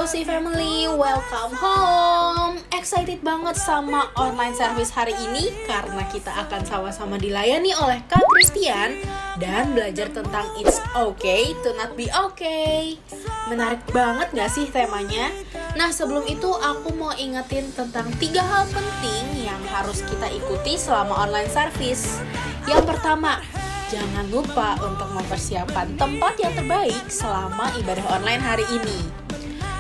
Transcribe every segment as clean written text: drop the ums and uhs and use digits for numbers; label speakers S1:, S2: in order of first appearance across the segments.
S1: Cozy Family, welcome home. Excited banget sama online service hari ini karena kita akan sama-sama dilayani oleh Kak Christian dan belajar tentang it's okay to not be okay. Menarik banget gak sih temanya? Nah, sebelum itu aku mau ingetin tentang 3 hal penting yang harus kita ikuti selama online service. Yang pertama, jangan lupa untuk mempersiapkan tempat yang terbaik selama ibadah online hari ini.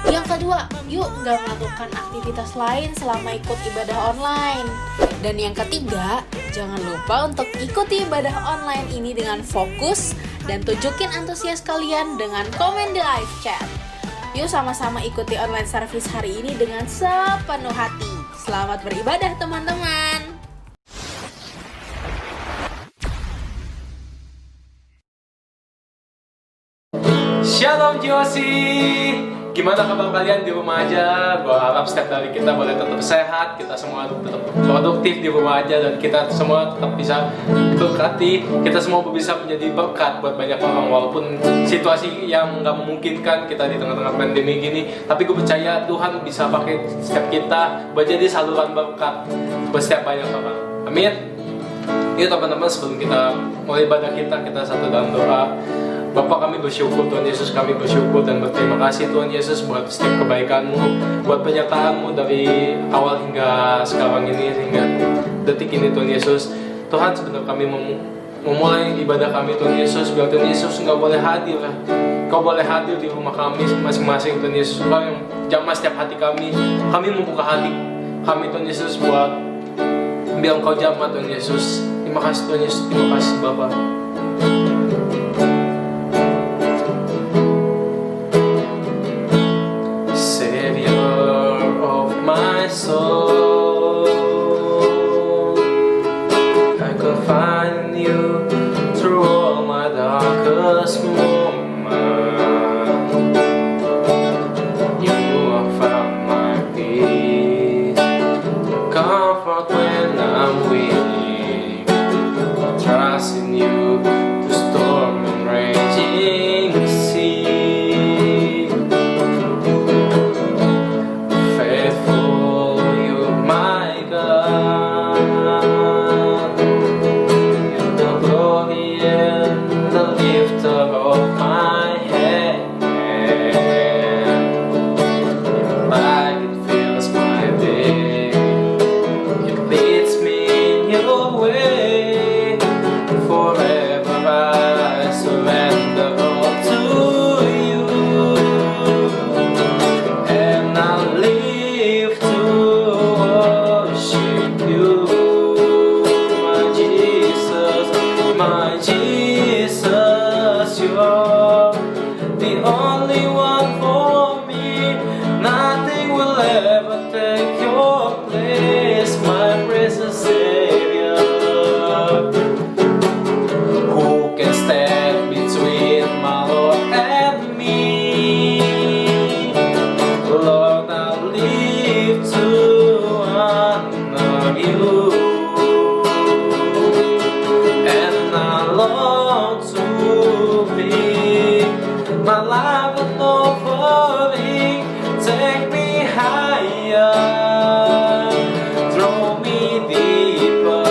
S1: Yang kedua, yuk gak melakukan aktivitas lain selama ikut ibadah online. Dan yang ketiga, jangan lupa untuk ikuti ibadah online ini dengan fokus dan tunjukin antusias kalian dengan komen di live chat. Yuk sama-sama ikuti online service hari ini dengan sepenuh hati. Selamat beribadah teman-teman.
S2: Shalom Josi, gimana kabar kalian di rumah aja? Gue harap setiap dari kita boleh tetap sehat, kita semua tetap produktif di rumah aja, dan kita semua tetap bisa diberkati. Kita semua bisa menjadi berkat buat banyak orang, walaupun situasi yang nggak memungkinkan kita di tengah-tengah pandemi gini. Tapi gue percaya Tuhan bisa pakai setiap kita buat jadi saluran berkat buat setiap banyak orang. Amin. Yuk teman-teman, sebelum kita mulai ibadah kita satu dalam doa. Bapa, kami bersyukur Tuhan Yesus, kami bersyukur dan berterima kasih Tuhan Yesus buat setiap kebaikan-Mu, buat penyertaan-Mu dari awal hingga sekarang ini, hingga detik ini Tuhan Yesus. Tuhan, sebenarnya kami memulai ibadah kami Tuhan Yesus, biar Tuhan Yesus Engkau boleh hadir, Kau boleh hadir di rumah kami masing-masing Tuhan Yesus. Kau yang jamah setiap hati kami membuka hati kami Tuhan Yesus buat biar Engkau jamah Tuhan Yesus. Terima kasih Tuhan Yesus, terima kasih Bapa. Soul, I can find you through all my darkest moments. You have found my peace, comfort when I'm weak. Trust in you to storm and raging sea. Faithful, my God, you're the glory and the lifter of my head. Your light, it fills my day, it leads me in your way. Forever I surrender all to you, and I'll live to you, my Jesus, you're the only one for me. Nothing will ever take your place, my precious Savior. Who can stand between my Lord and me? Lord, I'll live to honor you, and I long to be my life an offering. Take me higher, throw me deeper.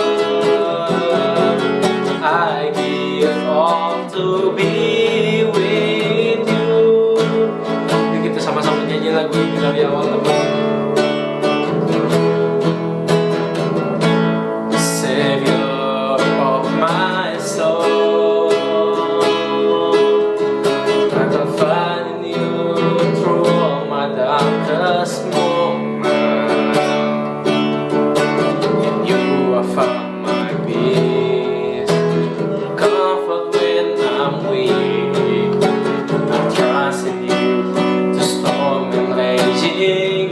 S2: I give all to be with you. Yuk kita sama-sama nyanyi lagu ini dari awal teman. My soul, I can find you through all my darkest moments. In you I found my peace, comfort when I'm weak. I trust in you to storm and raging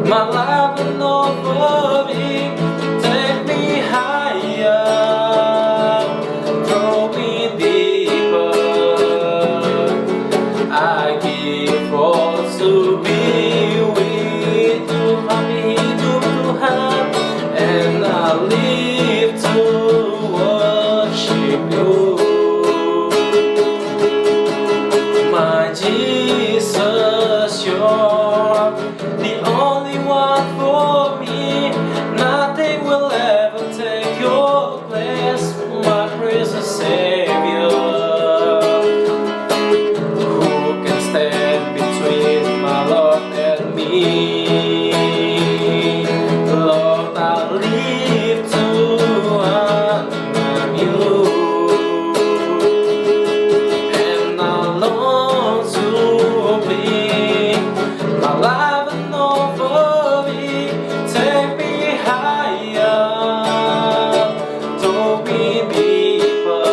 S2: My love and over me, take me higher, throw me deeper. I give all to be with you, kami hidup Tuhan, and I live to worship you. My Jesus, you're the only one for me. Nothing will ever take your place, my precious Savior. Who can stand between my Lord and me? Lord, I live to honor you, and I long to be my life and over me. Take me higher, throw me deeper.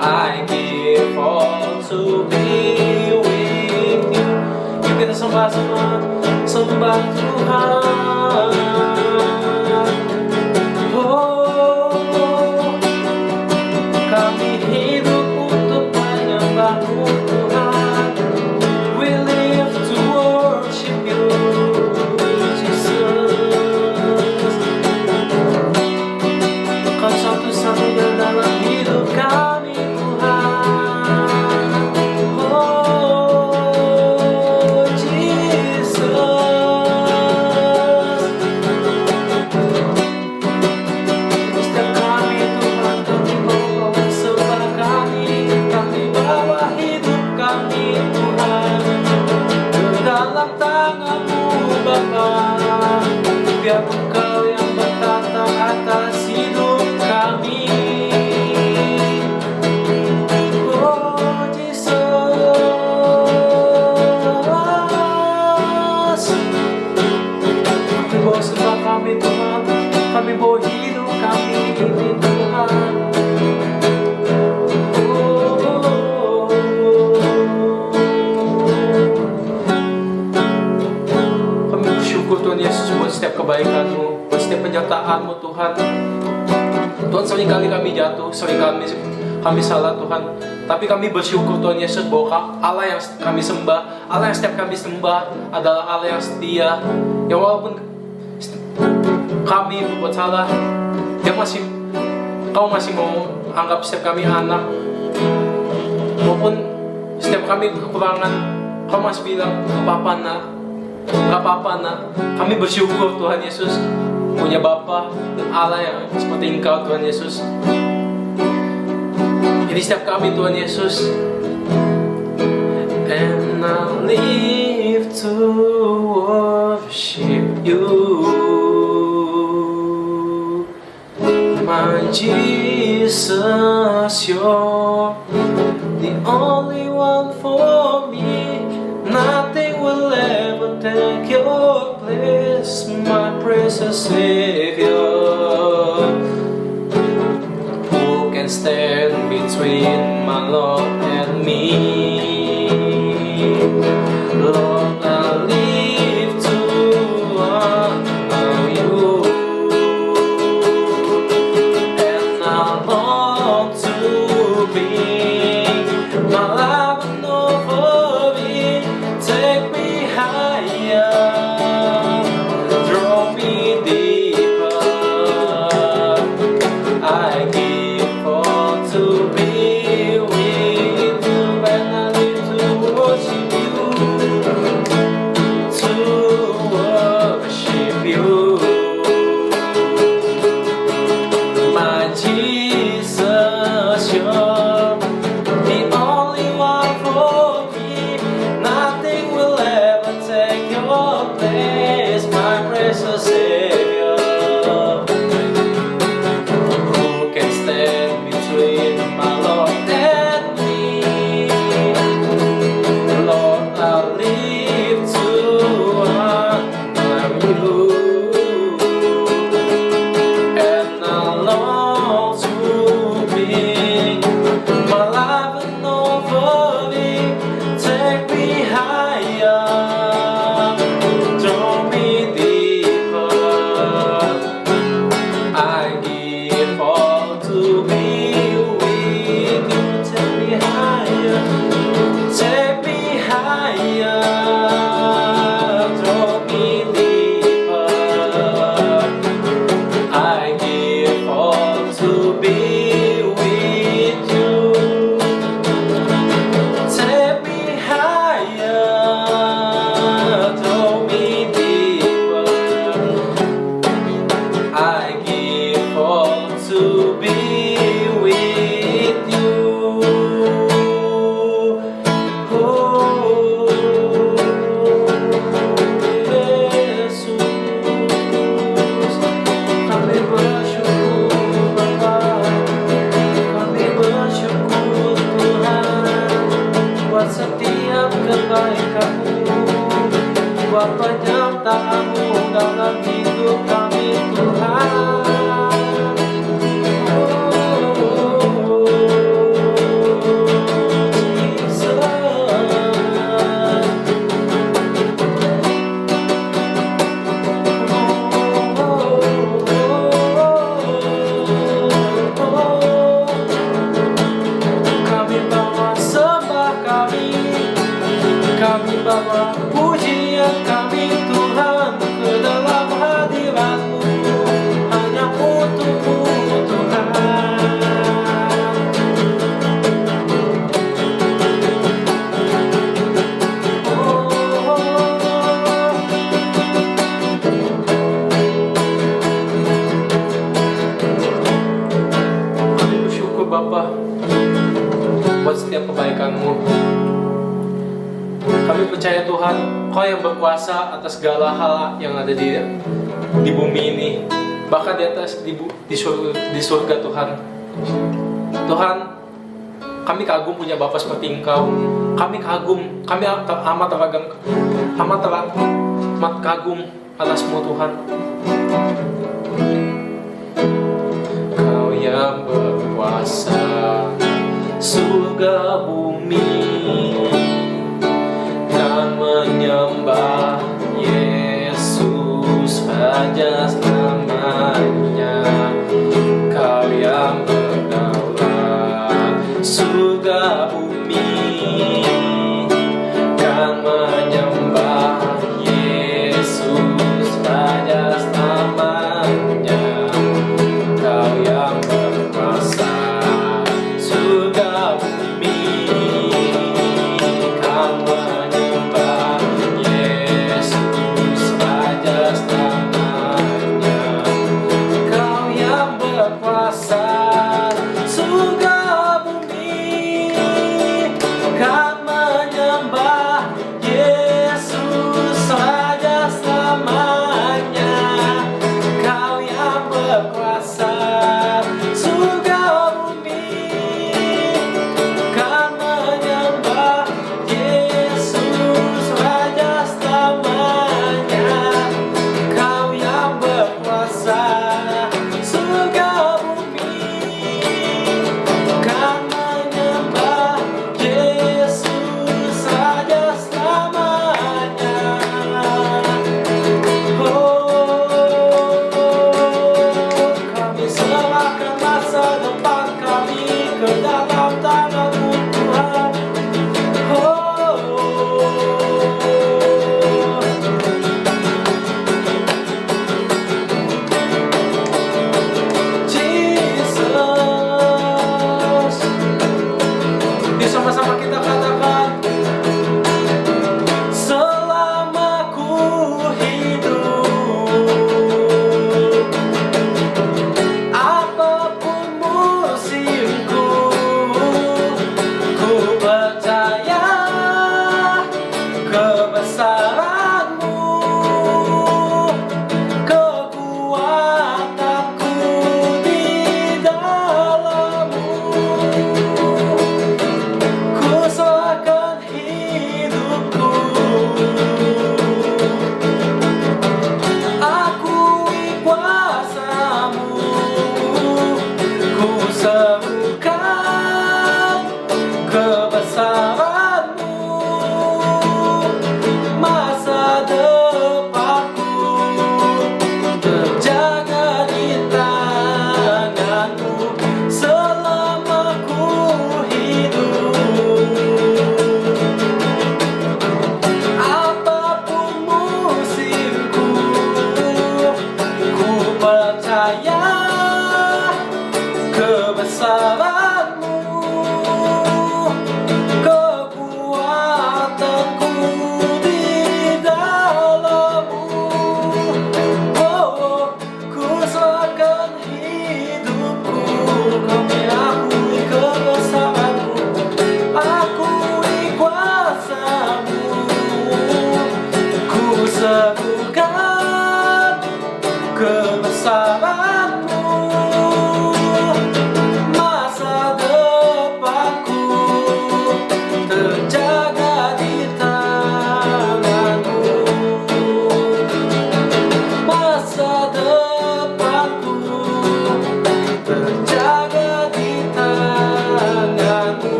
S2: I give all to be with you. You can sembah Tuhan. Oh, kami hidup untuk menyembah-Mu Tuhan. We live to worship you, Jesus. Kau satu-satunya dalam hidup kami Tuhan. Oh, Jesus. Setiap kami Tuhan, kami bawa sembah kami bawa hidup kami Tuhan ke dalam tangan-Mu Bapa. Biar Engkau yang bertata atas hidup kami. Oh Jesus, kami bawa sembah kami Tuhan, kami bawa hidup kami ini Tuhan. Kami bersyukur Tuhan Yesus buat setiap kebaikan-Mu, buat setiap penyertaan-Mu Tuhan. Tuhan, seringkali kami jatuh, seringkali kami salah Tuhan, tapi kami bersyukur Tuhan Yesus bahwa Allah yang kami sembah, Allah yang setiap kami sembah adalah Allah yang setia, yang walaupun kami berbuat salah, Kau masih mau anggap setiap kami anak, maupun setiap kami kekurangan, Kau masih bilang gak apa-apa nak. Kami bersyukur Tuhan Yesus punya Bapa dan Allah yang seperti Engkau Tuhan Yesus. Jadi setiap kami Tuhan Yesus, and I live to worship you, my Jesus, you're the only one for me. Nothing will ever take your place, my precious Savior. Who can stand between my Lord and me? Lord, I live to honor you, and I long to be my life and over me. Take me higher, draw me deeper. I give all to be with buat penyertaan-Mu dalam hidup kami Tuhan. Kami bawa pujian kami Tuhan ke dalam hadirat-Mu, hanya untuk-Mu Tuhan. Kami bersyukur Bapa buat setiap kebaikan-Mu. Kami percaya Tuhan, Kau yang berkuasa atas segala hal yang ada di bumi ini, bahkan di atas di surga Tuhan. Tuhan, kami kagum punya Bapa seperti Engkau. Kami kagum, kami amat kagum atas-Mu Tuhan. Kau yang berkuasa surga bumi, menyembah Yesus Raja namanya. Kau yang berdaulat surga bumi, kan menyembah Yesus Raja namanya. Kau yang berkuasa surga bumi, kan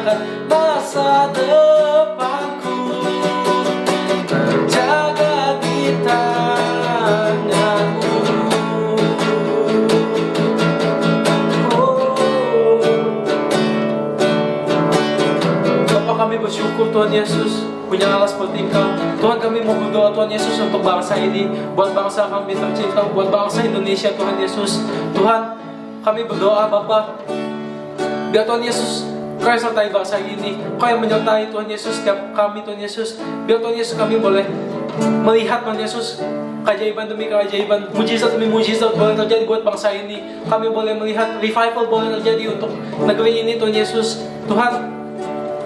S2: akan masa depanku terjaga di tangan-Mu. Bapa, kami bersyukur Tuhan Yesus punya Allah seperti Engkau. Tuhan, kami mau berdoa Tuhan Yesus untuk bangsa ini, buat bangsa kami tercinta, buat bangsa Indonesia Tuhan Yesus. Tuhan, kami berdoa Bapa, biar Tuhan Yesus Kau yang sertai bangsa ini, Kau yang menyertai Tuhan Yesus setiap kami Tuhan Yesus. Biar Tuhan Yesus kami boleh melihat Tuhan Yesus keajaiban demi keajaiban, mujizat demi mujizat boleh terjadi buat bangsa ini. Kami boleh melihat revival boleh terjadi untuk negeri ini Tuhan Yesus. Tuhan,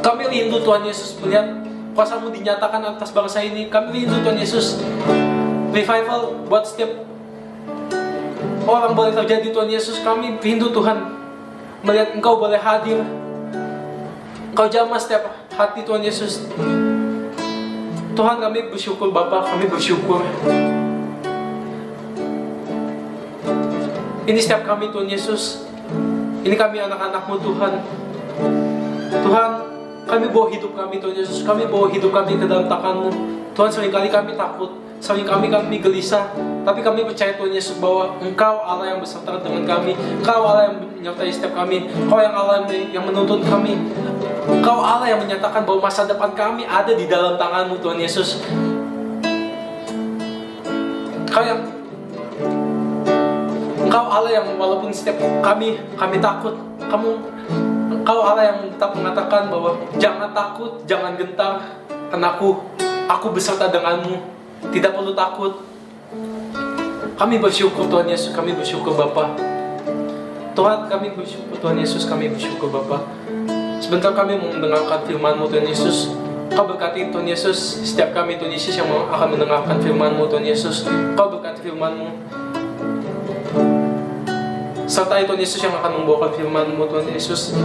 S2: kami rindu Tuhan Yesus melihat kuasa-Mu dinyatakan atas bangsa ini. Kami rindu Tuhan Yesus revival buat setiap orang boleh terjadi Tuhan Yesus. Kami rindu Tuhan melihat Engkau boleh hadir, Engkau jamah setiap hati Tuhan Yesus. Tuhan, kami bersyukur Bapa, kami bersyukur. Ini setiap kami Tuhan Yesus. Ini kami anak-anak-Mu Tuhan. Tuhan, kami bawa hidup kami Tuhan Yesus. Kami bawa hidup kami ke dalam tangan-Mu. Tuhan, seringkali kami takut, seringkali kami gelisah, tapi kami percaya Tuhan Yesus bahwa Engkau Allah yang beserta dengan kami. Engkau Allah yang menyertai setiap kami. Engkau yang Allah yang menuntun kami. Engkau Allah yang menyatakan bahwa masa depan kami ada di dalam tangan-Mu Tuhan Yesus. Engkau Allah yang walaupun setiap kami takut, Engkau Allah yang tetap mengatakan bahwa jangan takut, jangan gentar, anakku, aku beserta denganmu, tidak perlu takut. Kami bersyukur Tuhan Yesus, kami bersyukur Bapa. Tuhan, kami bersyukur Tuhan Yesus, kami bersyukur Bapa. Sebentar kami mau mendengarkan firman-Mu Tuhan Yesus. Kau berkati Tuhan Yesus setiap kami Tuhan Yesus yang akan mendengarkan firman-Mu Tuhan Yesus. Kau berkati firman-Mu, sertai Tuhan Yesus yang akan membawakan firman-Mu Tuhan Yesus.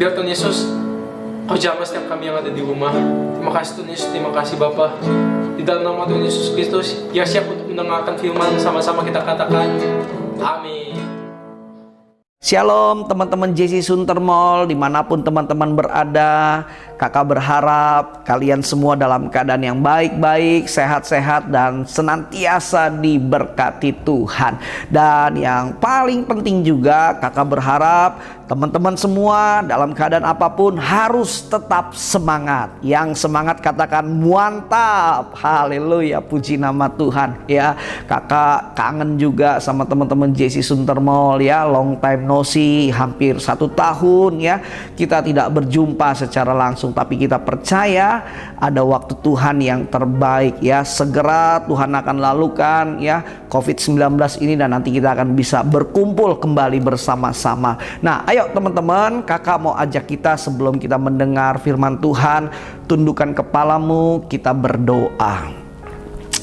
S2: Biar Tuhan Yesus Kau jamah setiap kami yang ada di rumah. Terima kasih Tuhan Yesus, terima kasih Bapa. Di dalam nama Tuhan Yesus Kristus, ya siap untuk mendengarkan firman, sama-sama kita katakan amin.
S3: Shalom teman-teman JC Suntermol, dimanapun teman-teman berada. Kakak berharap kalian semua dalam keadaan yang baik-baik, sehat-sehat, dan senantiasa diberkati Tuhan. Dan yang paling penting juga, kakak berharap teman-teman semua dalam keadaan apapun harus tetap semangat. Yang semangat katakan mantap. Haleluya, puji nama Tuhan ya. Kakak kangen juga sama teman-teman JC Suntermol ya, long time no see, hampir 1 tahun ya kita tidak berjumpa secara langsung, tapi kita percaya ada waktu Tuhan yang terbaik ya. Segera Tuhan akan lalukan ya COVID-19 ini, dan nanti kita akan bisa berkumpul kembali bersama-sama. Nah, ayo teman-teman, kakak mau ajak kita sebelum kita mendengar firman Tuhan, tundukkan kepalamu, kita berdoa.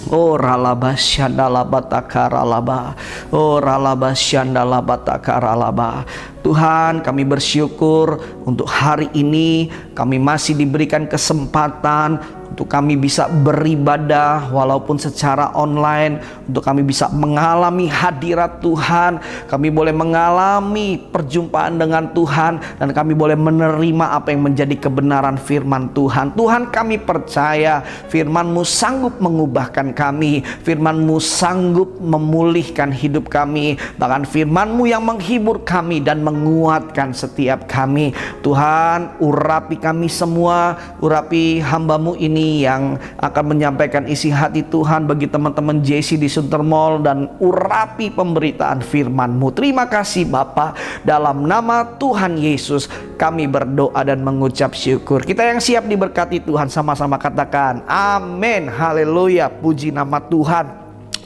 S3: Oh ralaba syandalaba takaralaba. Oh ralaba syandalaba takaralaba. Tuhan, kami bersyukur untuk hari ini kami masih diberikan kesempatan untuk kami bisa beribadah walaupun secara online, untuk kami bisa mengalami hadirat Tuhan, kami boleh mengalami perjumpaan dengan Tuhan, dan kami boleh menerima apa yang menjadi kebenaran firman Tuhan. Tuhan, kami percaya firman-Mu sanggup mengubahkan kami, firman-Mu sanggup memulihkan hidup kami, bahkan firman-Mu yang menghibur kami dan menguatkan setiap kami. Tuhan, urapi kami semua, urapi hamba-Mu ini yang akan menyampaikan isi hati Tuhan bagi teman-teman JC di Suntermol, dan urapi pemberitaan firman-Mu. Terima kasih Bapa, dalam nama Tuhan Yesus kami berdoa dan mengucap syukur. Kita yang siap diberkati Tuhan sama-sama katakan amin. Haleluya, puji nama Tuhan.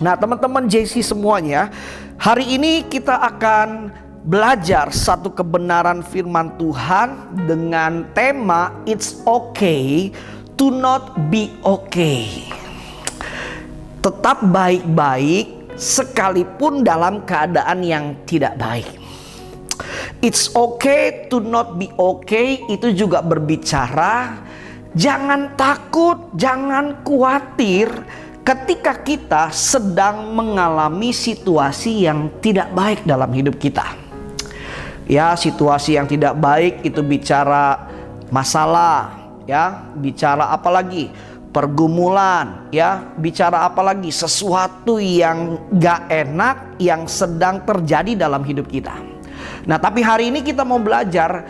S3: Nah teman-teman JC semuanya, hari ini kita akan belajar satu kebenaran firman Tuhan dengan tema It's okay to not be okay. Tetap baik-baik sekalipun dalam keadaan yang tidak baik. It's okay to not be okay itu juga berbicara jangan takut, jangan khawatir ketika kita sedang mengalami situasi yang tidak baik dalam hidup kita. Ya, situasi yang tidak baik itu bicara masalah, ya, bicara apa lagi? Pergumulan, ya, bicara apa lagi? Sesuatu yang gak enak yang sedang terjadi dalam hidup kita. Nah, tapi hari ini kita mau belajar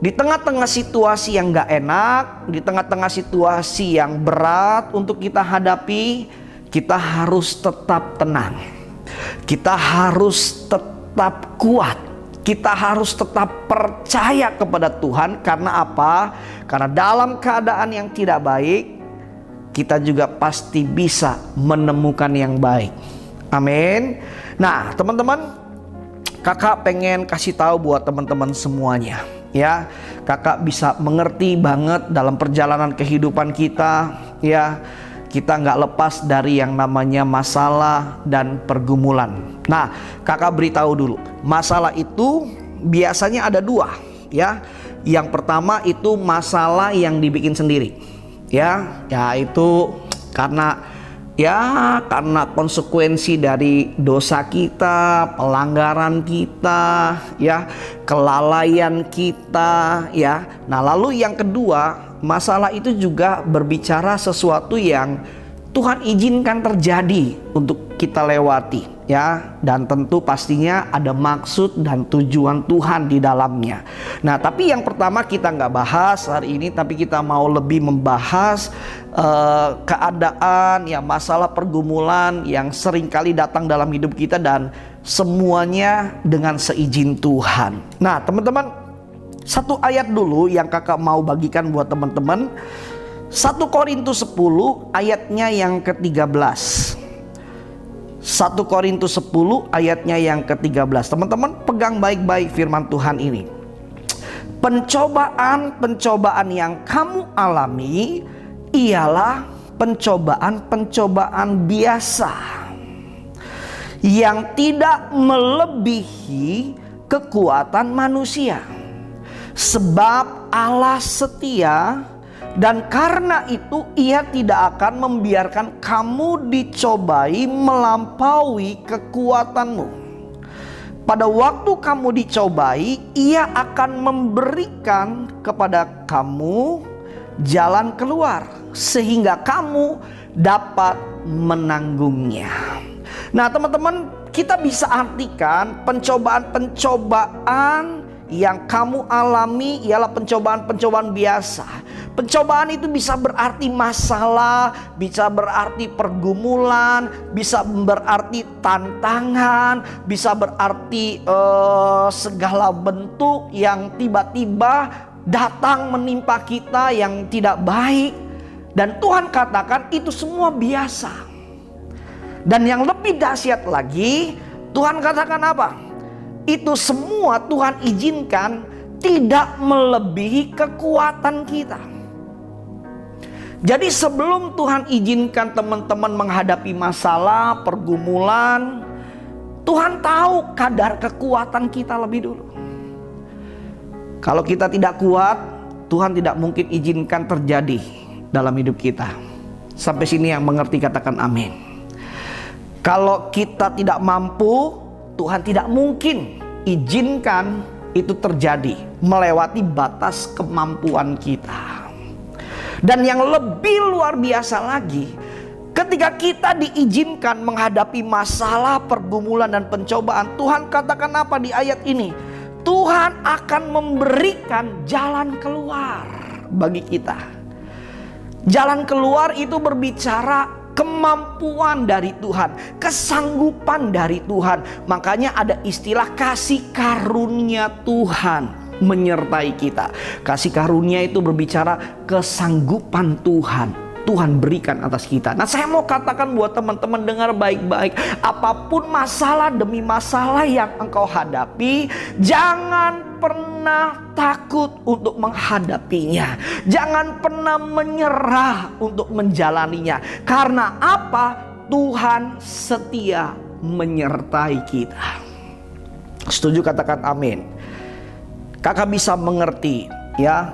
S3: di tengah-tengah situasi yang gak enak, di tengah-tengah situasi yang berat untuk kita hadapi, kita harus tetap tenang. Kita harus tetap kuat. Kita harus tetap percaya kepada Tuhan. Karena apa? Karena dalam keadaan yang tidak baik, kita juga pasti bisa menemukan yang baik. Amin. Nah, teman-teman, kakak pengen kasih tahu buat teman-teman semuanya, ya. Kakak bisa mengerti banget dalam perjalanan kehidupan kita, ya. Kita nggak lepas dari yang namanya masalah dan pergumulan. Nah, kakak beritahu dulu, masalah itu biasanya ada dua, ya. Yang pertama itu masalah yang dibikin sendiri, ya, itu karena konsekuensi dari dosa kita, pelanggaran kita, ya, kelalaian kita, ya. Nah, lalu yang kedua, masalah itu juga berbicara sesuatu yang Tuhan izinkan terjadi untuk kita lewati, ya, dan tentu pastinya ada maksud dan tujuan Tuhan di dalamnya. Nah, tapi yang pertama kita nggak bahas hari ini, tapi kita mau lebih membahas keadaan, ya, masalah pergumulan yang sering kali datang dalam hidup kita dan semuanya dengan seizin Tuhan. Nah, teman-teman, satu ayat dulu yang kakak mau bagikan buat teman-teman. 1 Korintus 10 ayatnya yang ke-13. 1 Korintus 10 ayatnya yang ke-13. Teman-teman pegang baik-baik firman Tuhan ini. Pencobaan-pencobaan yang kamu alami ialah pencobaan-pencobaan biasa yang tidak melebihi kekuatan manusia. Sebab Allah setia, dan karena itu Ia tidak akan membiarkan kamu dicobai melampaui kekuatanmu. Pada waktu kamu dicobai, Ia akan memberikan kepada kamu jalan keluar sehingga kamu dapat menanggungnya. Nah, teman-teman, kita bisa artikan pencobaan-pencobaan yang kamu alami ialah pencobaan-pencobaan biasa. Pencobaan itu bisa berarti masalah, bisa berarti pergumulan, bisa berarti tantangan, bisa berarti segala bentuk yang tiba-tiba datang menimpa kita yang tidak baik. Dan Tuhan katakan itu semua biasa. Dan yang lebih dahsyat lagi, Tuhan katakan apa? Itu semua Tuhan izinkan tidak melebihi kekuatan kita. Jadi sebelum Tuhan izinkan teman-teman menghadapi masalah, pergumulan, Tuhan tahu kadar kekuatan kita lebih dulu. Kalau kita tidak kuat, Tuhan tidak mungkin izinkan terjadi dalam hidup kita. Sampai sini yang mengerti katakan amin. Kalau kita tidak mampu, Tuhan tidak mungkin izinkan itu terjadi melewati batas kemampuan kita. Dan yang lebih luar biasa lagi, ketika kita diizinkan menghadapi masalah, pergumulan dan pencobaan, Tuhan katakan apa di ayat ini? Tuhan akan memberikan jalan keluar bagi kita. Jalan keluar itu berbicara kemampuan dari Tuhan, kesanggupan dari Tuhan. Makanya ada istilah kasih karunia Tuhan menyertai kita. Kasih karunia itu berbicara kesanggupan Tuhan. Tuhan berikan atas kita. Nah, saya mau katakan buat teman-teman, dengar baik-baik. Apapun masalah demi masalah yang engkau hadapi, jangan pernah takut untuk menghadapinya. Jangan pernah menyerah untuk menjalaninya. Karena apa? Tuhan setia menyertai kita. Setuju katakan amin. Kakak bisa mengerti, ya.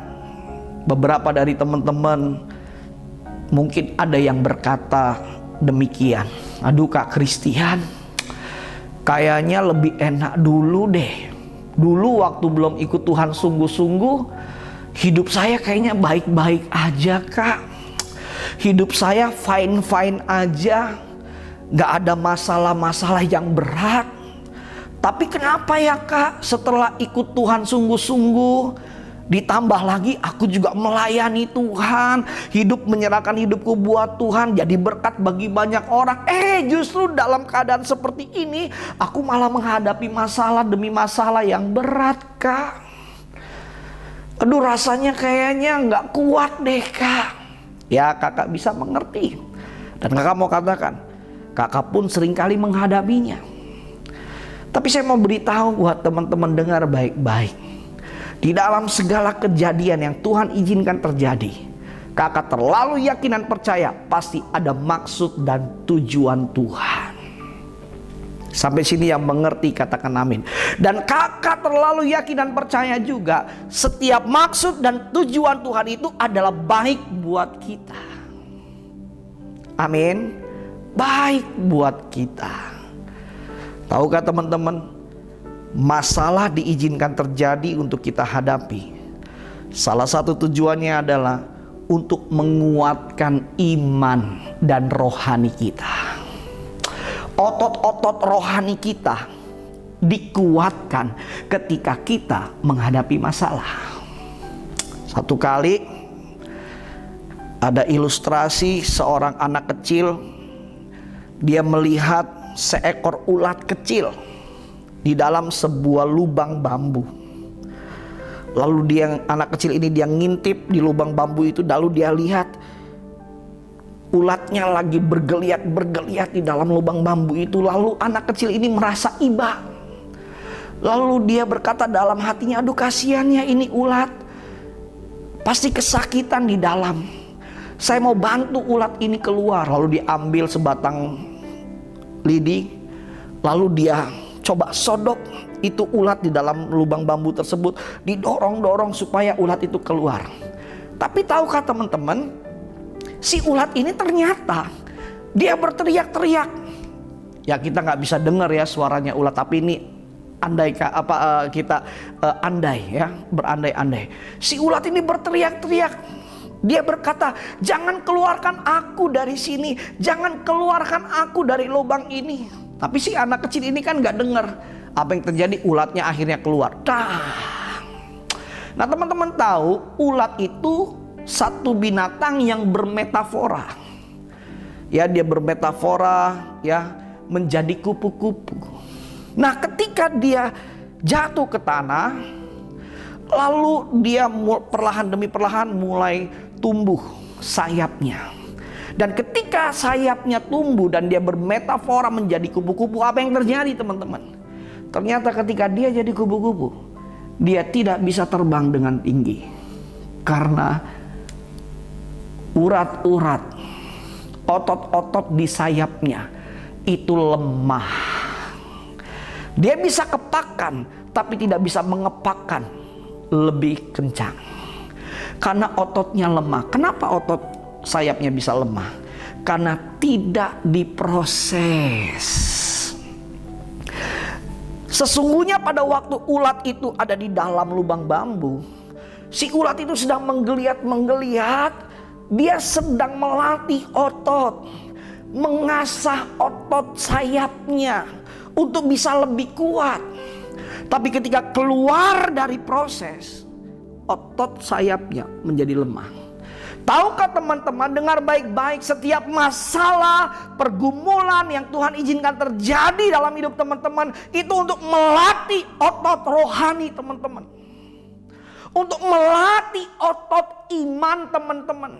S3: Beberapa dari teman-teman mungkin ada yang berkata demikian. Aduh Kak Christian, kayaknya lebih enak dulu deh. Dulu waktu belum ikut Tuhan sungguh-sungguh, Hidup saya kayaknya baik-baik aja, Kak. Hidup saya fine-fine aja. Gak ada masalah-masalah yang berat. Tapi kenapa ya, Kak, setelah ikut Tuhan sungguh-sungguh, ditambah lagi aku juga melayani Tuhan, hidup menyerahkan hidupku buat Tuhan, jadi berkat bagi banyak orang. Justru dalam keadaan seperti ini aku malah menghadapi masalah demi masalah yang berat, Kak. Aduh, rasanya kayaknya gak kuat deh, Kak. Ya, Kakak bisa mengerti. Dan Kakak mau katakan, Kakak pun seringkali menghadapinya. Tapi saya mau beritahu buat teman-teman dengar baik-baik. Di dalam segala kejadian yang Tuhan izinkan terjadi, Kakak terlalu yakin dan percaya pasti ada maksud dan tujuan Tuhan. Sampai sini yang mengerti katakan amin. Dan Kakak terlalu yakin dan percaya juga setiap maksud dan tujuan Tuhan itu adalah baik buat kita. Amin. Baik buat kita. Tahukah teman-teman, masalah diizinkan terjadi untuk kita hadapi. Salah satu tujuannya adalah untuk menguatkan iman dan rohani kita. Otot-otot rohani kita dikuatkan ketika kita menghadapi masalah. Satu kali ada ilustrasi seorang anak kecil. Dia melihat seekor ulat kecil di dalam sebuah lubang bambu. Lalu anak kecil ini dia ngintip di lubang bambu itu, lalu dia lihat ulatnya lagi bergeliat di dalam lubang bambu itu. Lalu anak kecil ini merasa iba. Lalu dia berkata dalam hatinya, aduh kasihannya ini ulat, pasti kesakitan di dalam. Saya mau bantu ulat ini keluar. Lalu diambil sebatang lidi, lalu dia coba sodok itu ulat di dalam lubang bambu tersebut, didorong-dorong supaya ulat itu keluar. Tapi tahukah teman-teman, si ulat ini ternyata dia berteriak-teriak. Ya kita nggak bisa dengar ya suaranya ulat, tapi ini andai kita andai ya, berandai-andai. Si ulat ini berteriak-teriak. Dia berkata, jangan keluarkan aku dari sini, jangan keluarkan aku dari lubang ini. Tapi si anak kecil ini kan gak dengar. Apa yang terjadi? Ulatnya akhirnya keluar. Nah teman-teman tahu, ulat itu satu binatang yang bermetafora. Ya, dia bermetafora ya, menjadi kupu-kupu. Nah ketika dia jatuh ke tanah, lalu dia perlahan demi perlahan mulai tumbuh sayapnya. Dan ketika sayapnya tumbuh dan dia bermetafora menjadi kupu-kupu, apa yang terjadi teman-teman? Ternyata ketika dia jadi kupu-kupu, dia tidak bisa terbang dengan tinggi. Karena urat-urat, otot-otot di sayapnya itu lemah. Dia bisa kepakkan, tapi tidak bisa mengepakkan lebih kencang. Karena ototnya lemah. Kenapa otot sayapnya bisa lemah? Karena tidak diproses. Sesungguhnya pada waktu ulat itu ada di dalam lubang bambu, si ulat itu sedang menggeliat. Dia sedang melatih otot, mengasah otot sayapnya untuk bisa lebih kuat. Tapi ketika keluar dari proses, otot sayapnya menjadi lemah. Tahukah teman-teman, dengar baik-baik, setiap masalah, pergumulan yang Tuhan izinkan terjadi dalam hidup teman-teman, itu untuk melatih otot rohani teman-teman. Untuk melatih otot iman teman-teman.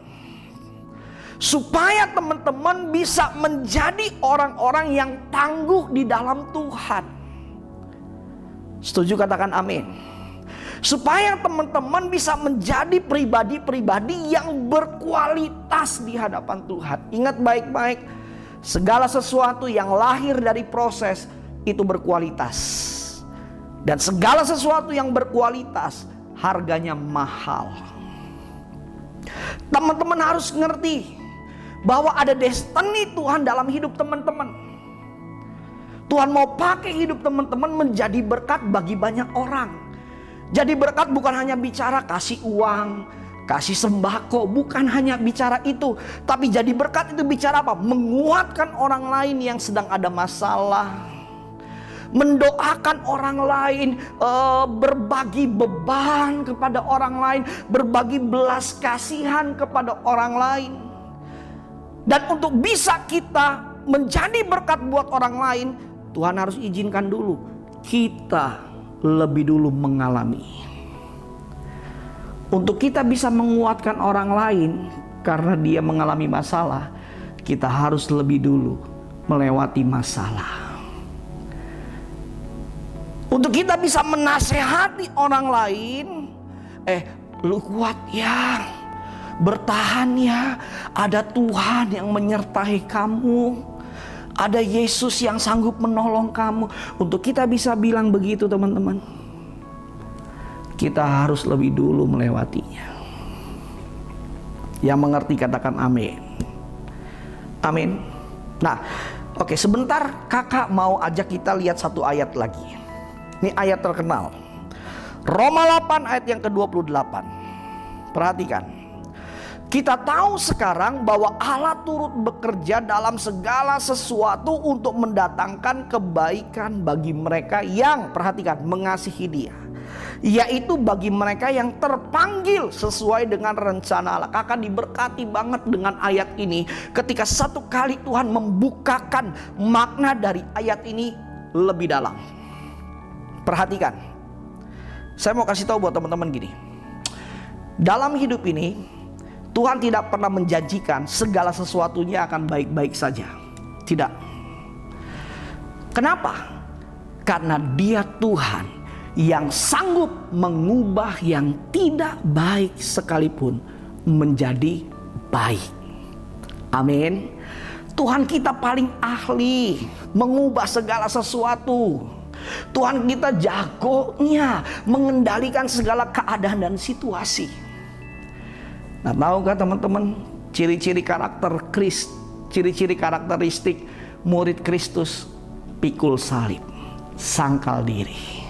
S3: Supaya teman-teman bisa menjadi orang-orang yang tangguh di dalam Tuhan. Setuju katakan amin. Supaya teman-teman bisa menjadi pribadi-pribadi yang berkualitas di hadapan Tuhan. Ingat baik-baik, segala sesuatu yang lahir dari proses itu berkualitas. Dan segala sesuatu yang berkualitas harganya mahal. Teman-teman harus ngerti bahwa ada destiny Tuhan dalam hidup teman-teman. Tuhan mau pakai hidup teman-teman menjadi berkat bagi banyak orang. Jadi berkat bukan hanya bicara kasih uang, kasih sembako, bukan hanya bicara itu. Tapi jadi berkat itu bicara apa? Menguatkan orang lain yang sedang ada masalah, mendoakan orang lain, berbagi beban kepada orang lain, berbagi belas kasihan kepada orang lain. Dan untuk bisa kita menjadi berkat buat orang lain, Tuhan harus izinkan dulu kita lebih dulu mengalami. Untuk kita bisa menguatkan orang lain karena dia mengalami masalah, kita harus lebih dulu melewati masalah. Untuk kita bisa menasehati orang lain, lu kuat ya, bertahan ya, ada Tuhan yang menyertai kamu, ada Yesus yang sanggup menolong kamu. Untuk kita bisa bilang begitu teman-teman, kita harus lebih dulu melewatinya. Yang mengerti katakan amin. Amin. Nah, oke, sebentar kakak mau ajak kita lihat satu ayat lagi. Ini ayat terkenal, Roma 8 ayat yang ke-28. Perhatikan. Kita tahu sekarang bahwa Allah turut bekerja dalam segala sesuatu untuk mendatangkan kebaikan bagi mereka yang, perhatikan, mengasihi Dia, yaitu bagi mereka yang terpanggil sesuai dengan rencana Allah. Kakak diberkati banget dengan ayat ini ketika satu kali Tuhan membukakan makna dari ayat ini lebih dalam. Perhatikan, saya mau kasih tahu buat teman-teman gini. Dalam hidup ini Tuhan tidak pernah menjanjikan segala sesuatunya akan baik-baik saja. Tidak. Kenapa? Karena Dia Tuhan yang sanggup mengubah yang tidak baik sekalipun menjadi baik. Amin. Tuhan kita paling ahli mengubah segala sesuatu. Tuhan kita jagonya mengendalikan segala keadaan dan situasi. Nah, tahukah teman-teman ciri-ciri karakteristik murid Kristus? Pikul salib, sangkal diri.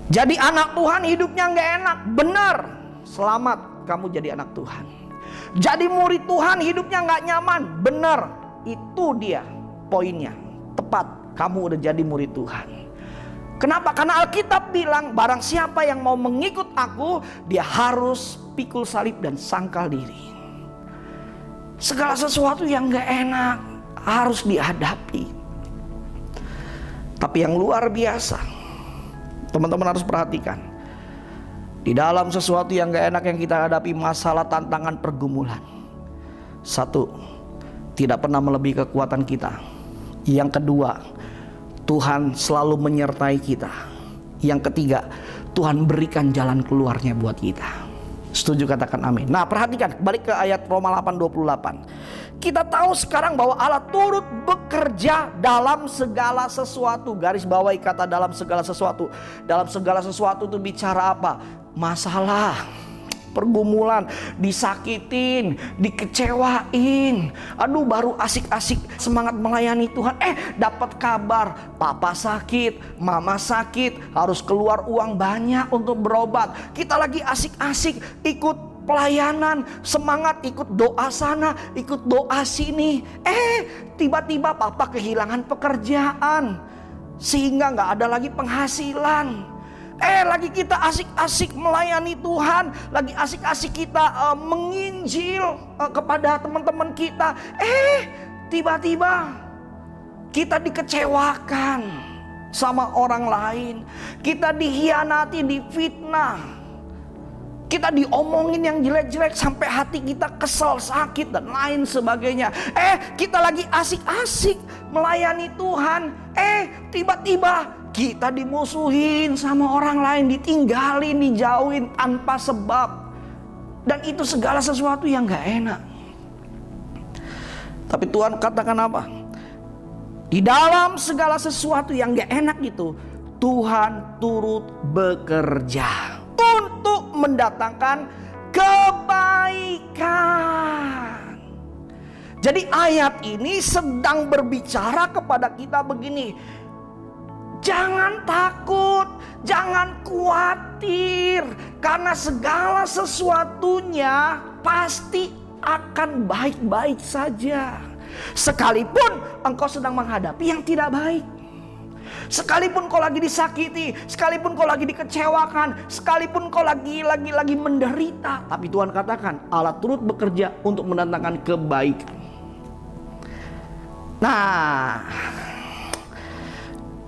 S3: Jadi anak Tuhan hidupnya nggak enak, benar. Selamat, kamu jadi anak Tuhan. Jadi murid Tuhan hidupnya nggak nyaman, benar. Itu dia poinnya, tepat. Kamu udah jadi murid Tuhan. Kenapa? Karena Alkitab bilang barang siapa yang mau mengikut aku, dia harus pikul salib dan sangkal diri. Segala sesuatu yang gak enak harus dihadapi. Tapi yang luar biasa, teman-teman harus perhatikan, di dalam sesuatu yang gak enak yang kita hadapi, masalah, tantangan, pergumulan, satu, tidak pernah melebihi kekuatan kita. Yang kedua, Tuhan selalu menyertai kita. Yang ketiga, Tuhan berikan jalan keluarnya buat kita. Setuju katakan amin. Nah, perhatikan, balik ke ayat Roma 8:28. Kita tahu sekarang bahwa Allah turut bekerja dalam segala sesuatu. Garis bawahi kata dalam segala sesuatu. Dalam segala sesuatu itu bicara apa? Masalah, pergumulan, disakitin, dikecewain. Aduh, baru asik-asik semangat melayani Tuhan, dapat kabar papa sakit, mama sakit, harus keluar uang banyak untuk berobat. Kita lagi asik-asik ikut pelayanan, semangat ikut doa sana, ikut doa sini. Tiba-tiba papa kehilangan pekerjaan sehingga nggak ada lagi penghasilan. Lagi kita asik-asik melayani Tuhan, lagi asik-asik kita menginjil kepada teman-teman kita. Tiba-tiba kita dikecewakan sama orang lain, kita dikhianati, difitnah, kita diomongin yang jelek-jelek sampai hati kita kesel, sakit dan lain sebagainya. Kita lagi asik-asik melayani Tuhan, tiba-tiba kita dimusuhin sama orang lain, ditinggalin, dijauhin tanpa sebab. Dan itu segala sesuatu yang gak enak. Tapi Tuhan katakan apa? Di dalam segala sesuatu yang gak enak itu, Tuhan turut bekerja untuk mendatangkan kebaikan. Jadi ayat ini sedang berbicara kepada kita begini. Jangan takut, jangan khawatir, karena segala sesuatunya pasti akan baik-baik saja. Sekalipun engkau sedang menghadapi yang tidak baik, sekalipun kau lagi disakiti, sekalipun kau lagi dikecewakan, sekalipun kau lagi menderita, tapi Tuhan katakan Allah turut bekerja untuk mendatangkan kebaikan. Nah,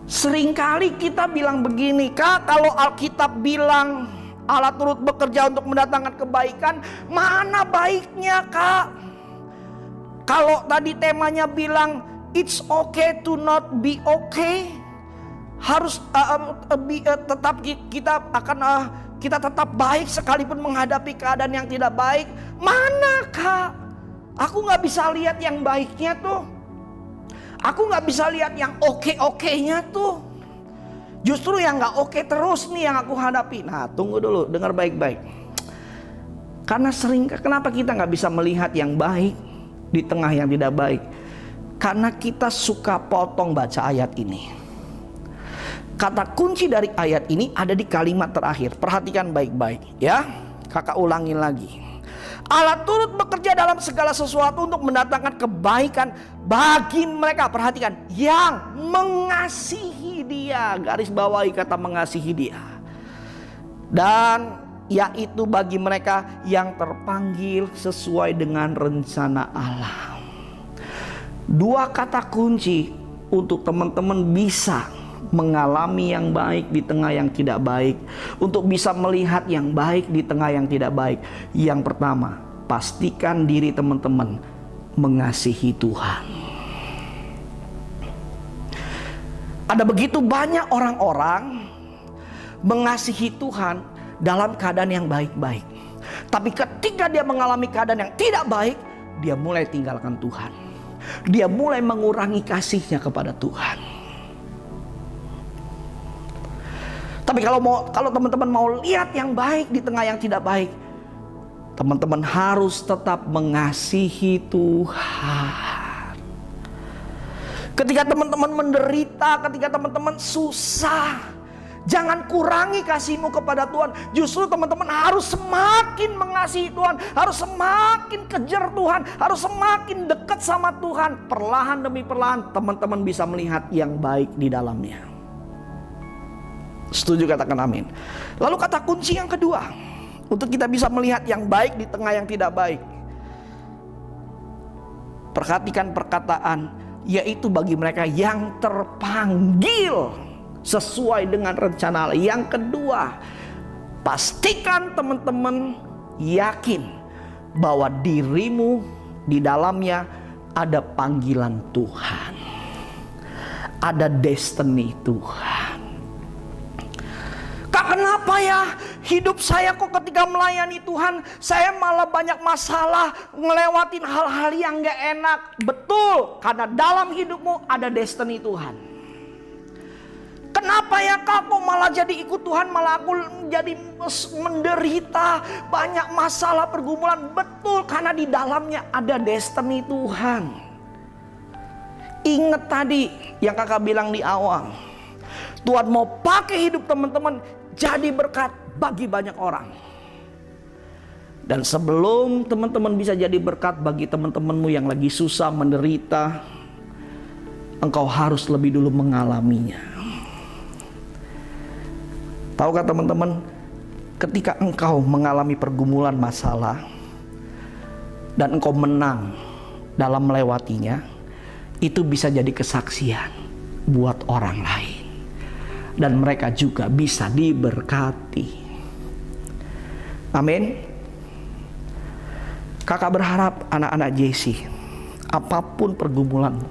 S3: seringkali kita bilang begini, Kak, kalau Alkitab bilang Allah turut bekerja untuk mendatangkan kebaikan, mana baiknya, Kak? Kalau tadi temanya bilang it's okay to not be okay, harus tetap kita tetap baik sekalipun menghadapi keadaan yang tidak baik. Mana, Kak? Aku nggak bisa lihat yang baiknya tuh. Aku nggak bisa lihat yang oke-okenya tuh. Justru yang nggak oke terus nih yang aku hadapi. Nah, tunggu dulu, dengar baik-baik. Karena kenapa kita nggak bisa melihat yang baik di tengah yang tidak baik? Karena kita suka potong baca ayat ini. Kata kunci dari ayat ini ada di kalimat terakhir. Perhatikan baik-baik ya. Kakak ulangin lagi. Allah turut bekerja dalam segala sesuatu untuk mendatangkan kebaikan bagi mereka. Perhatikan, yang mengasihi Dia. Garis bawahi kata mengasihi Dia. Dan yaitu bagi mereka yang terpanggil sesuai dengan rencana Allah. Dua kata kunci untuk teman-teman bisa mengalami yang baik di tengah yang tidak baik, untuk bisa melihat yang baik di tengah yang tidak baik. Yang pertama, pastikan diri teman-teman mengasihi Tuhan. Ada begitu banyak orang-orang mengasihi Tuhan dalam keadaan yang baik-baik, tapi ketika dia mengalami keadaan yang tidak baik, dia mulai tinggalkan Tuhan. Dia mulai mengurangi kasihnya kepada Tuhan. Tapi kalau teman-teman mau lihat yang baik di tengah yang tidak baik, teman-teman harus tetap mengasihi Tuhan. Ketika teman-teman menderita, ketika teman-teman susah, jangan kurangi kasihmu kepada Tuhan. Justru teman-teman harus semakin mengasihi Tuhan, harus semakin kejar Tuhan, harus semakin dekat sama Tuhan. Perlahan demi perlahan teman-teman bisa melihat yang baik di dalamnya. Setuju, katakan amin. Lalu kata kunci yang kedua untuk kita bisa melihat yang baik di tengah yang tidak baik, perhatikan perkataan, yaitu bagi mereka yang terpanggil sesuai dengan rencana Allah. Yang kedua, pastikan teman-teman yakin bahwa dirimu di dalamnya ada panggilan Tuhan, ada destiny Tuhan. Kak, kenapa ya hidup saya kok ketika melayani Tuhan saya malah banyak masalah, ngelewatin hal-hal yang gak enak? Betul, karena dalam hidupmu ada destiny Tuhan. Kenapa ya Kak kok malah jadi ikut Tuhan, malah aku jadi menderita, banyak masalah pergumulan? Betul, karena di dalamnya ada destiny Tuhan. Ingat tadi yang kakak bilang di awal, Tuhan mau pakai hidup teman-teman jadi berkat bagi banyak orang. Dan sebelum teman-teman bisa jadi berkat bagi teman-temanmu yang lagi susah, menderita, engkau harus lebih dulu mengalaminya. Tahukah teman-teman, ketika engkau mengalami pergumulan masalah dan engkau menang dalam melewatinya, itu bisa jadi kesaksian buat orang lain. Dan mereka juga bisa diberkati. Amin. Kakak berharap anak-anak JC, apapun pergumulanmu,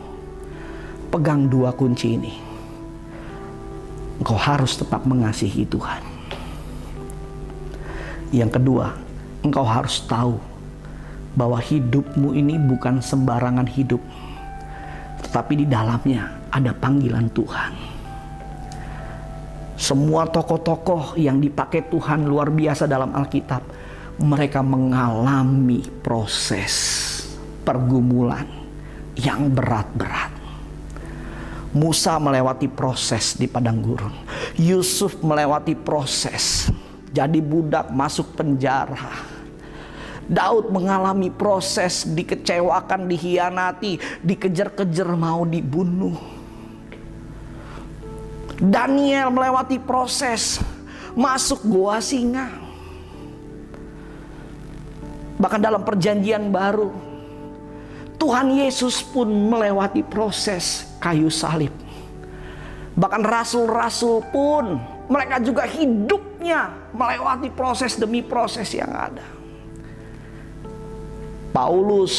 S3: pegang dua kunci ini. Engkau harus tetap mengasihi Tuhan. Yang kedua, engkau harus tahu bahwa hidupmu ini bukan sembarangan hidup, tetapi di dalamnya ada panggilan Tuhan. Semua tokoh-tokoh yang dipakai Tuhan luar biasa dalam Alkitab, mereka mengalami proses pergumulan yang berat-berat. Musa melewati proses di padang gurun. Yusuf melewati proses, jadi budak, masuk penjara. Daud mengalami proses, dikecewakan, dikhianati, dikejar-kejar, mau dibunuh. Daniel melewati proses, masuk goa singa. Bahkan dalam perjanjian baru, Tuhan Yesus pun melewati proses kayu salib. Bahkan rasul-rasul pun, mereka juga hidupnya melewati proses demi proses yang ada. Paulus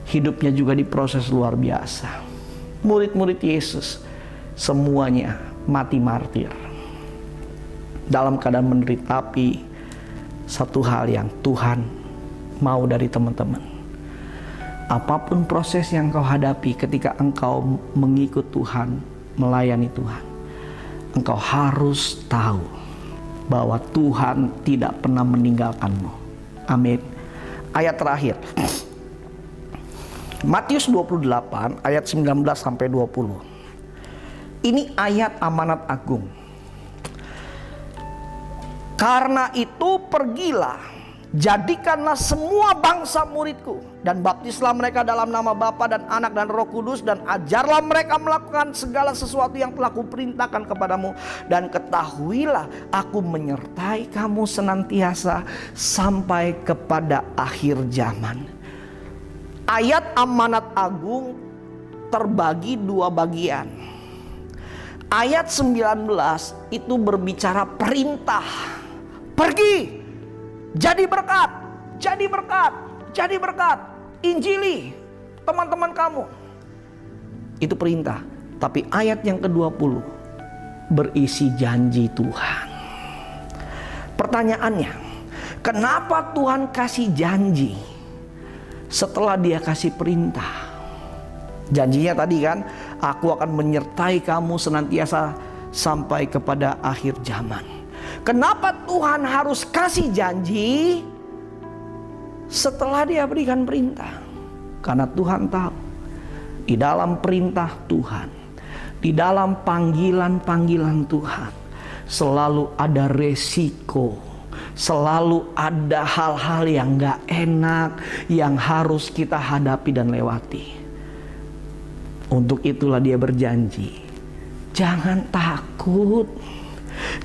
S3: hidupnya juga diproses luar biasa. Murid-murid Yesus semuanya mati martir dalam keadaan menderita. Tapi satu hal yang Tuhan mau dari teman-teman, apapun proses yang kau hadapi ketika engkau mengikut Tuhan, melayani Tuhan, engkau harus tahu bahwa Tuhan tidak pernah meninggalkanmu. Amin. Ayat terakhir, Matius 28 ayat 19 sampai 20. Ini ayat amanat agung. Karena itu pergilah, jadikanlah semua bangsa muridku, dan baptislah mereka dalam nama Bapa dan Anak dan Roh Kudus, dan ajarlah mereka melakukan segala sesuatu yang telah kuperintahkan kepadamu. Dan ketahuilah, aku menyertai kamu senantiasa sampai kepada akhir zaman. Ayat amanat agung terbagi dua bagian. Ayat 19 itu berbicara perintah. Pergi, jadi berkat, jadi berkat, jadi berkat. Injili teman-teman kamu. Itu perintah. Tapi ayat yang ke-20 berisi janji Tuhan. Pertanyaannya, kenapa Tuhan kasih janji setelah dia kasih perintah? Janjinya tadi kan, aku akan menyertai kamu senantiasa sampai kepada akhir zaman. Kenapa Tuhan harus kasih janji setelah dia berikan perintah? Karena Tuhan tahu, di dalam perintah Tuhan, di dalam panggilan-panggilan Tuhan, selalu ada resiko, selalu ada hal-hal yang gak enak yang harus kita hadapi dan lewati. Untuk itulah dia berjanji, jangan takut,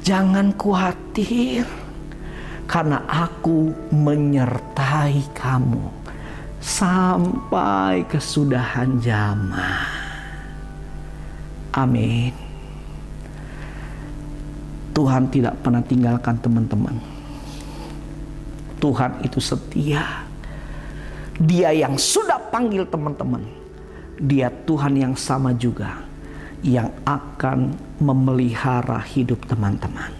S3: jangan khawatir, karena aku menyertai kamu sampai kesudahan zaman. Amin. Tuhan tidak pernah tinggalkan teman-teman. Tuhan itu setia. Dia yang sudah panggil teman-teman, Dia Tuhan yang sama juga yang akan memelihara hidup teman-teman.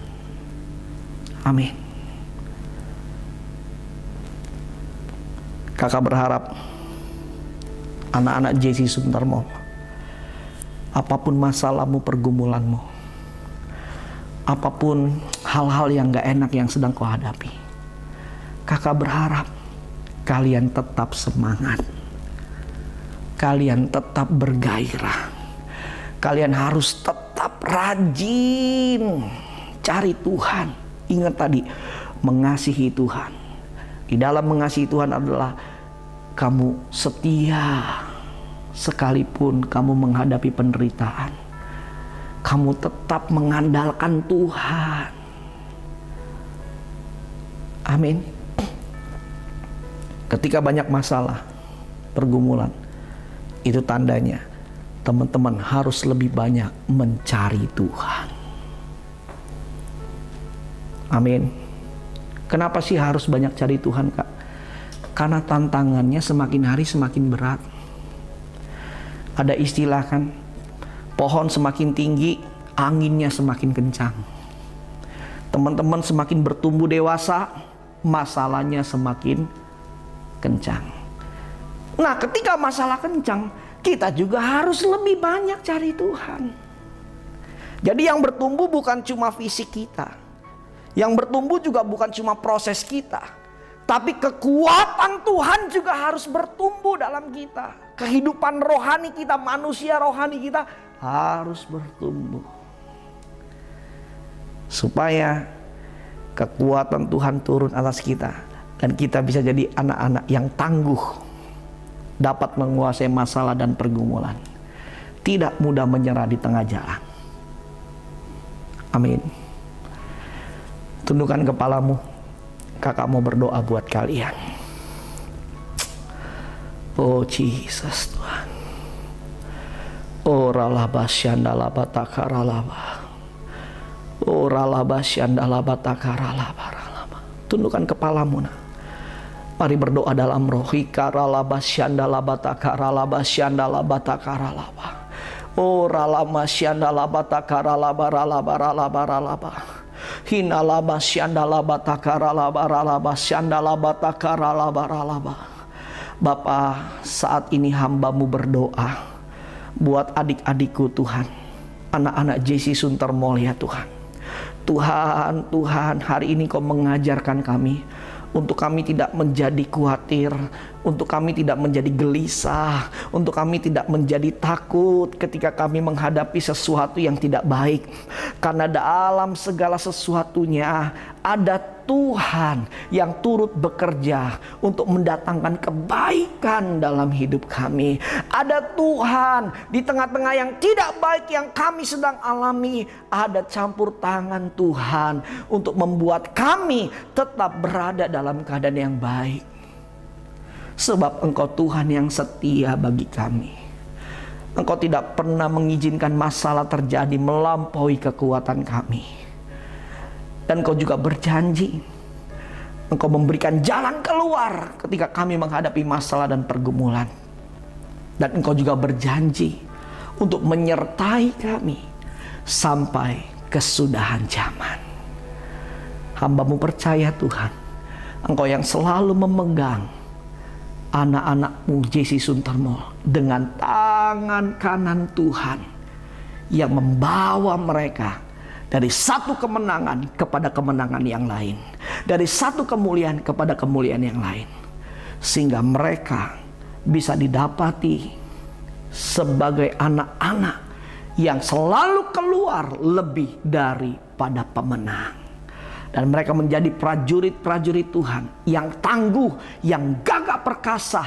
S3: Amin. Kakak berharap anak-anak JC Suntarmol, apapun masalahmu, pergumulanmu, apapun hal-hal yang gak enak yang sedang kau hadapi, kakak berharap kalian tetap semangat, kalian tetap bergairah, kalian harus tetap rajin cari Tuhan. Ingat tadi, mengasihi Tuhan. Di dalam mengasihi Tuhan adalah kamu setia sekalipun kamu menghadapi penderitaan. Kamu tetap mengandalkan Tuhan. Amin. Ketika banyak masalah, pergumulan, itu tandanya teman-teman harus lebih banyak mencari Tuhan. Amin. Kenapa sih harus banyak cari Tuhan, Kak? Karena tantangannya semakin hari semakin berat. Ada istilah kan, pohon semakin tinggi, anginnya semakin kencang. Teman-teman semakin bertumbuh dewasa, masalahnya semakin kencang. Nah, ketika masalah kencang, kita juga harus lebih banyak cari Tuhan. Jadi yang bertumbuh bukan cuma fisik kita, yang bertumbuh juga bukan cuma proses kita, tapi kekuatan Tuhan juga harus bertumbuh dalam kita. Kehidupan rohani kita, manusia rohani kita harus bertumbuh. Supaya kekuatan Tuhan turun atas kita. Dan kita bisa jadi anak-anak yang tangguh. Dapat menguasai masalah dan pergumulan. Tidak mudah menyerah di tengah jalan. Amin. Tundukkan kepalamu. Kakak mau berdoa buat kalian. Oh Jesus Tuhan. Oh ralaba syandalaba takaralaba. Oh ralaba syandalaba takaralaba. Tundukkan kepalamu nak. Mari berdoa dalam roh. Hikaralaba syandalaba takaralaba syandalaba takaralaba. Oh ralama syandalaba takaralaba ralaba ralaba ralaba. Hinalaba syandalaba takaralaba ralaba syandalaba takaralaba ralaba. Bapa, saat ini hamba-Mu berdoa buat adik-adikku Tuhan, anak-anak JC Suntermol ya Tuhan. Tuhan, hari ini Kau mengajarkan kami untuk kami tidak menjadi khawatir, untuk kami tidak menjadi gelisah, untuk kami tidak menjadi takut ketika kami menghadapi sesuatu yang tidak baik. Karena dalam segala sesuatunya ada Tuhan yang turut bekerja untuk mendatangkan kebaikan dalam hidup kami. Ada Tuhan di tengah-tengah yang tidak baik yang kami sedang alami. Ada campur tangan Tuhan untuk membuat kami tetap berada dalam keadaan yang baik. Sebab Engkau Tuhan yang setia bagi kami. Engkau tidak pernah mengizinkan masalah terjadi melampaui kekuatan kami. Dan Engkau juga berjanji, Engkau memberikan jalan keluar ketika kami menghadapi masalah dan pergumulan. Dan Engkau juga berjanji untuk menyertai kami sampai kesudahan zaman. Hamba-Mu percaya Tuhan, Engkau yang selalu memegang anak-anak-Mu JC Suntermol dengan tangan kanan Tuhan yang membawa mereka dari satu kemenangan kepada kemenangan yang lain, dari satu kemuliaan kepada kemuliaan yang lain, sehingga mereka bisa didapati sebagai anak-anak yang selalu keluar lebih daripada pemenang. Dan mereka menjadi prajurit-prajurit Tuhan yang tangguh, yang gagah perkasa,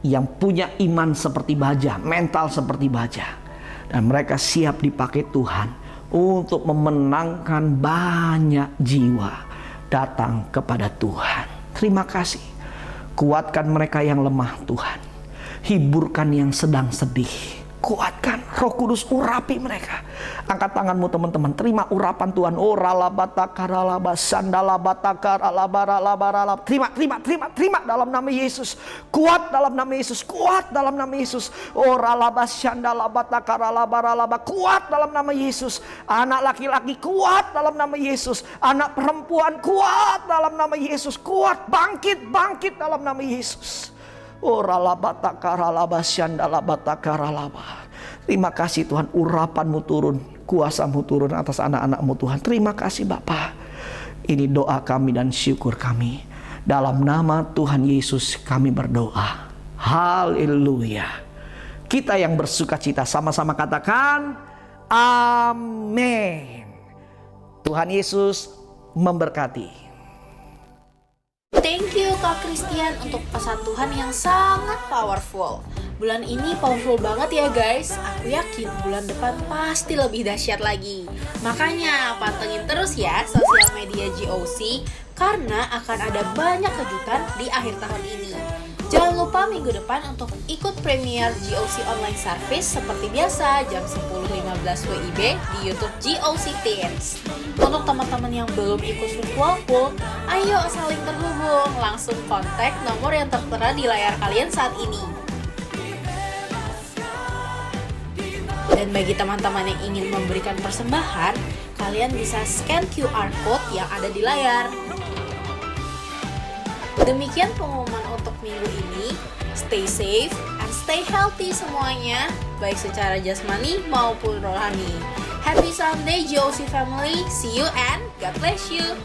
S3: yang punya iman seperti baja, mental seperti baja. Dan mereka siap dipakai Tuhan untuk memenangkan banyak jiwa datang kepada Tuhan. Terima kasih. Kuatkan mereka yang lemah Tuhan. Hiburkan yang sedang sedih. Kuatkan, Roh Kudus urapi mereka. Angkat tanganmu teman-teman, terima urapan Tuhan. Oh ralabatakara sandalabatakara. Terima dalam nama Yesus. Kuat dalam nama Yesus, kuat dalam nama Yesus. Oh ralabasandalabatakara. Kuat dalam nama Yesus. Anak laki-laki kuat dalam nama Yesus. Anak perempuan kuat dalam nama Yesus. Kuat, bangkit dalam nama Yesus. Oh ralabatakara. Terima kasih Tuhan, urapan-Mu turun, kuasa-Mu turun atas anak-anak-Mu Tuhan. Terima kasih Bapa. Ini doa kami dan syukur kami. Dalam nama Tuhan Yesus kami berdoa. Haleluya. Kita yang bersuka cita sama-sama katakan amin. Tuhan Yesus memberkati.
S1: Thank you Kak Christian untuk pesan Tuhan yang sangat powerful. Bulan ini powerful banget ya guys. Aku yakin bulan depan pasti lebih dahsyat lagi. Makanya pantengin terus ya sosial media GOC, karena akan ada banyak kejutan di akhir tahun ini. Jangan lupa minggu depan untuk ikut premier GOC online service seperti biasa jam 10.15 WIB di YouTube GOC Teens. Untuk teman-teman yang belum ikut virtual pool, ayo saling terhubung, langsung kontak nomor yang tertera di layar kalian saat ini. Dan bagi teman-teman yang ingin memberikan persembahan, kalian bisa scan QR code yang ada di layar. Demikian pengumuman untuk minggu ini. Stay safe and stay healthy semuanya, baik secara jasmani maupun rohani. Happy Sunday GOC family. See you and God bless you.